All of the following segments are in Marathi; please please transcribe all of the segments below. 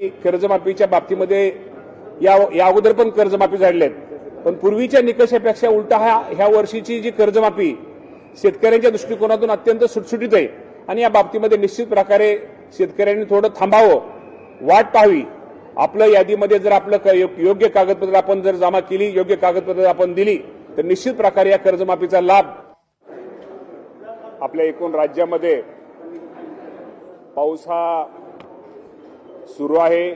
कर्जमाफीच्या बाबतीमध्ये या अगोदर पण कर्जमाफी झालेली आहेत, पण पूर्वीच्या निकषापेक्षा उलटा ह्या वर्षीची जी कर्जमाफी शेतकऱ्यांच्या दृष्टिकोनातून अत्यंत सुटसुटीत आहे आणि या बाबतीमध्ये निश्चित प्रकारे शेतकऱ्यांनी थोडं थांबावं, वाट पाहावी. आपलं यादीमध्ये जर आपलं योग्य कागदपत्र आपण जर जमा केली, योग्य कागदपत्र आपण दिली तर निश्चित प्रकारे या कर्जमाफीचा लाभ आपल्या एकूण राज्यामध्ये पाऊस हा सुरू आहे.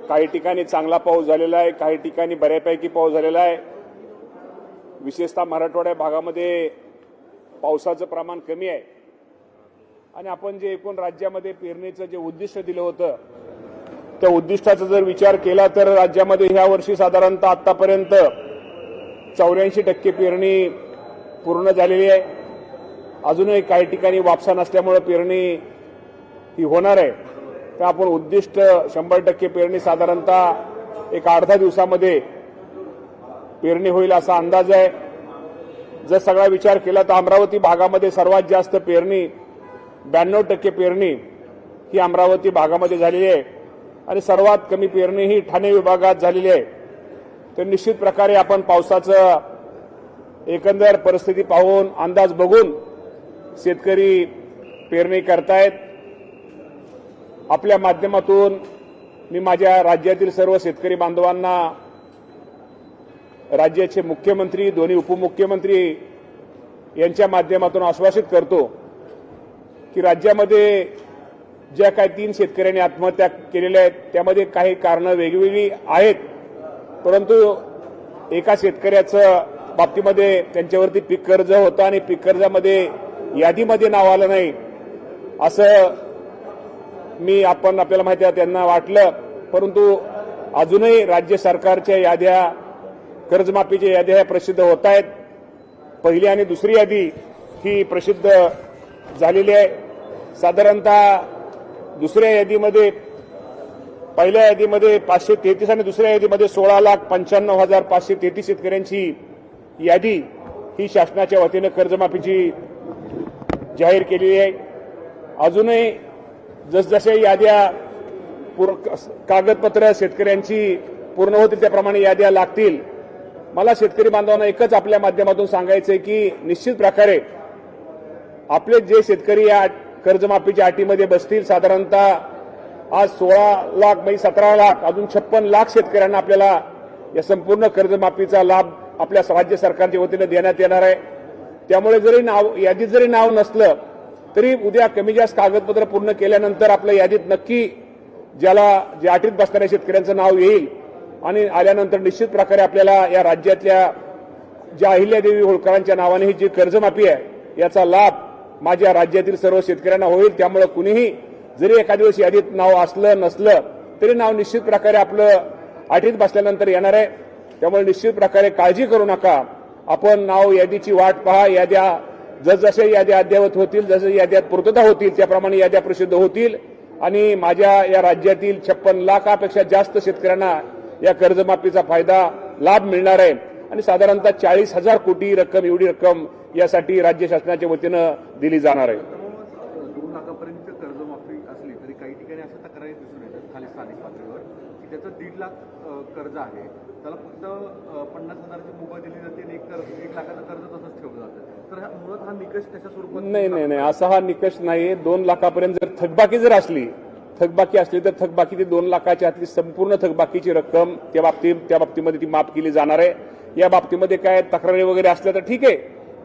काही ठिकाणी चांगला पाऊस झालेला आहे, काही ठिकाणी बऱ्यापैकी पाऊस झालेला आहे. विशेषतः मराठवाड्या भागामध्ये पावसाचं प्रमाण कमी आहे आणि आपण जे एकूण राज्यामध्ये पेरणीचं जे उद्दिष्ट दिलं होतं त्या उद्दिष्टाचा जर विचार केला तर राज्यामध्ये ह्या वर्षी साधारणतः आतापर्यंत 84% पेरणी पूर्ण झालेली आहे. अजूनही काही ठिकाणी वापसा नसल्यामुळे पेरणी ही होणार आहे. तर आपण उद्दिष्ट 100% पेरणी साधारणतः एक 8-10 दिवसामध्ये पेरणी होईल असा अंदाज आहे. जर सगळा विचार केला तर अमरावती भागामध्ये सर्वात जास्त पेरणी 92% पेरणी ही अमरावती भागामध्ये झालेली आहे आणि सर्वात कमी पेरणी ही ठाणे विभागात झालेली आहे. तर निश्चित प्रकारे आपण पावसाचं एकंदर परिस्थिती पाहून अंदाज बघून शेतकरी पेरणी करतायत. आपल्या माध्यमातून मी माझ्या राज्यातील सर्व शेतकरी बांधवांना, राज्याचे मुख्यमंत्री, दोन्ही उपमुख्यमंत्री यांच्या माध्यमातून आश्वासित करतो की राज्यामध्ये ज्या काही 3 शेतकऱ्यांनी आत्महत्या केलेल्या आहेत त्यामध्ये काही कारणं वेगवेगळी आहेत, परंतु एका शेतकऱ्याचं बाबतीमध्ये त्यांच्यावरती पीक कर्ज होतं आणि पीक कर्जामध्ये यादीमध्ये नाव आलं नाही असं आपल्याला माहिती आहे त्यांना वाटलं, परंतु अजूनही राज्य सरकारच्या याद्या, कर्जमाफीच्या याद्या ह्या प्रसिद्ध होत आहेत. पहिली आणि दुसरी यादी ही प्रसिद्ध झालेली आहे. साधारणतः दुसऱ्या यादीमध्ये, पहिल्या यादीमध्ये 533 आणि दुसऱ्या यादीमध्ये 16,95,533 शेतकऱ्यांची यादी ही शासनाच्या वतीनं कर्जमाफीची जाहीर केलेली आहे. अजूनही जसजसे याद्या कागदपत्र शेतकऱ्यांची पूर्ण होतील त्याप्रमाणे याद्या लागतील. मला शेतकरी बांधवांना एकच आपल्या माध्यमातून सांगायचं आहे की निश्चित प्रकारे आपले जे शेतकरी या कर्जमाफीच्या अटीमध्ये बसतील, साधारणतः आज 16 लाख म्हणजे 17 लाख अजून 56 लाख शेतकऱ्यांना आपल्याला या संपूर्ण कर्जमाफीचा लाभ आपल्या राज्य सरकारच्या वतीनं देण्यात येणार आहे. त्यामुळे जरी यादीत जरी नाव नसलं तरी उद्या कमी जास्त कागदपत्र पूर्ण केल्यानंतर आपल्या यादीत नक्की ज्या अटीत बसणाऱ्या शेतकऱ्यांचं नाव येईल आणि आल्यानंतर निश्चित प्रकारे आपल्याला या राज्यातल्या ज्या अहिल्यादेवी होळकरांच्या नावाने ही जी कर्जमाफी आहे याचा लाभ माझ्या राज्यातील सर्व शेतकऱ्यांना होईल. त्यामुळे कुणीही जरी एका दिवस यादीत नाव असलं नसलं तरी नाव निश्चित प्रकारे आपलं अटीत बसल्यानंतर येणार आहे. त्यामुळे निश्चित प्रकारे काळजी करू नका. आपण नाव यादीची वाट पहा. याद्या जसजसे याद्या अद्ययावत होतील, जसे याद्यात पूर्तता होतील त्याप्रमाणे याद्या प्रसिद्ध होतील आणि माझ्या या राज्यातील 56 लाखापेक्षा जास्त शेतकऱ्यांना या कर्जमाफीचा लाभ मिळणार आहे आणि साधारणतः 40,000 कोटी रक्कम, एवढी रक्कम यासाठी राज्य शासनाच्या वतीनं दिली जाणार आहे. 2 लाखापर्यंत कर्जमाफी असली तरी काही ठिकाणी अशा तक्रारी दिसून येतात खाली स्थानिक पातळीवर की त्याचं 1.5 लाख कर्ज आहे, त्याला फक्त 50,000ची मुभा दिली जाते आणि 1 लाखाचं कर्ज तसंच ठेवलं जातं. तर मुळात हा निकष त्याच्या स्वरूपात नाही, असा हा निकष नाही. 2 लाखापर्यंत जर थकबाकी असली तर थकबाकी 2 लाखाच्या आतली संपूर्ण थकबाकीची रक्कम त्या बाबतीमध्ये ती माफ केली जाणार आहे. या बाबतीमध्ये काय तक्रारी वगैरे असल्या तर ठीक आहे,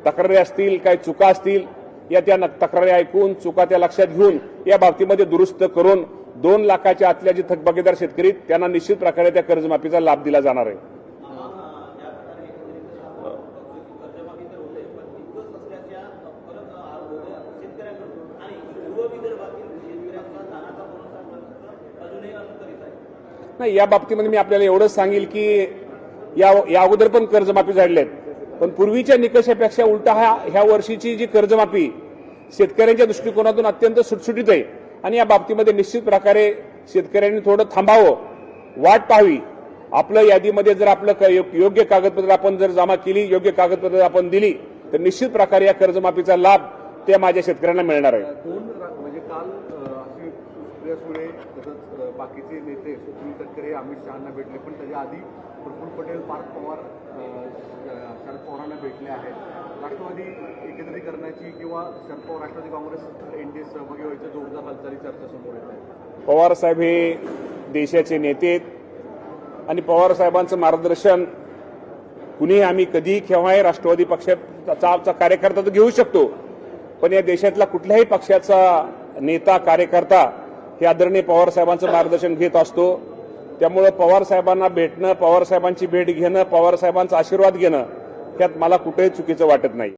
तक्रारी असतील, काय चुका असतील या त्या तक्रारी ऐकून चुका त्या लक्षात घेऊन या बाबतीमध्ये दुरुस्त करून 2 लाखाच्या आतल्या जे थकबाकीदार शेतकरी त्यांना निश्चित प्रकारे त्या कर्जमाफीचा लाभ दिला जाणार आहे. नाही, या बाबतीमध्ये मी आपल्याला एवढंच सांगेल की या अगोदर पण कर्जमाफी झालेली आहेत, पण पूर्वीच्या निकषापेक्षा उलटा ह्या वर्षीची जी कर्जमाफी शेतकऱ्यांच्या दृष्टिकोनातून अत्यंत सुटसुटीत आहे आणि या बाबतीमध्ये निश्चित प्रकारे शेतकऱ्यांनी थोडं थांबावं, वाट पाहावी. आपलं यादीमध्ये जर आपलं योग्य कागदपत्र आपण जर जमा केली, योग्य कागदपत्र आपण दिली तर निश्चित प्रकारे या कर्जमाफीचा लाभ त्या माझ्या शेतकऱ्यांना मिळणार आहे. म्हणजे काल सुप्रिया सुळे तसंच बाकीचे नेते सुनील तटकरे अमित शहाना भेटले, पण त्याच्या आधी प्रफुल्ल पटेल पार्थ पवार शरद पवारांना भेटले आहेत. राष्ट्रवादी एकत्रीकरणाची किंवा शरद पवार राष्ट्रवादी काँग्रेस एनडीए सहभागी व्हायच्या जोरदार हालचाली चर्चा समोर येत आहेत. पवार साहेब हे देशाचे नेते आहेत आणि पवार साहेबांचं मार्गदर्शन कुणीही आम्ही कधीही केव्हाही राष्ट्रवादी पक्षाचा कार्यकर्ता तर घेऊ शकतो, पण या देशातला कुठल्याही पक्षाचा नेता कार्यकर्ता हे आदरणीय पवार साहेबांचं मार्गदर्शन घेत असतो. त्यामुळे पवार साहेबांना भेटणं, पवार साहेबांची भेट घेणं, पवार साहेबांचा आशीर्वाद घेणं यात मला कुठेही चुकीचं वाटत नाही.